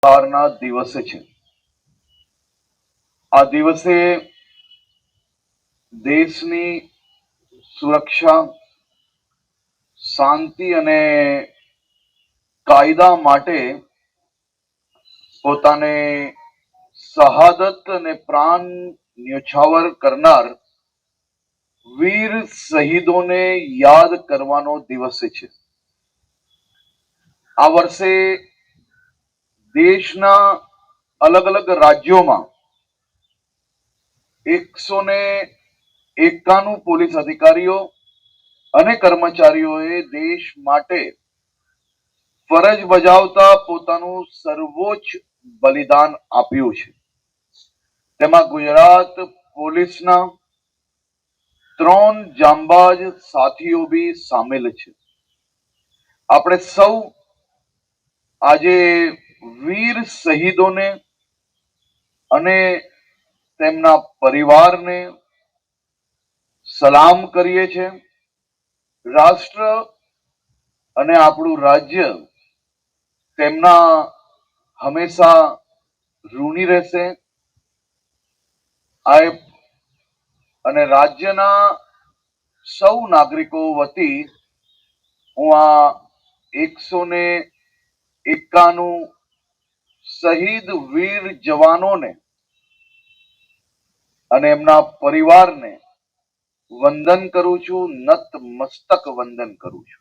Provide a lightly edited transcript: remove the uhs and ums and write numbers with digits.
ના દિવસે છે. આ દિવસે દેશની સુરક્ષા, શાંતિ અને કાયદા માટે પોતાને શહાદત અને પ્રાણ ન્યોછાવર કરનાર વીર શહીદોને યાદ કરવાનો દિવસ છે. આ વર્ષે દેશના અલગ અલગ રાજ્યોમાં 191 પોલીસ અધિકારીઓ અને કર્મચારીઓએ દેશ માટે ફરજ બજાવતા પોતાનું સર્વોચ્ચ બલિદાન આપ્યું છે. તેમાં ગુજરાત પોલીસના 3 જાંબાજ સાથીઓ બી સામેલ છે. આપણે સૌ આજે વીર શહીદોને અને તેમના પરિવારને સલામ કરીએ છીએ. રાષ્ટ્ર અને આપણું રાજ્ય તેમના હંમેશા ઋણી રહેશે. અને રાજ્યના સૌ નાગરિકો વતી હું આ 191 શહીદ વીર જવાનોને અને એમના પરિવારને વંદન કરું છું, નત મસ્તક વંદન કરું છું.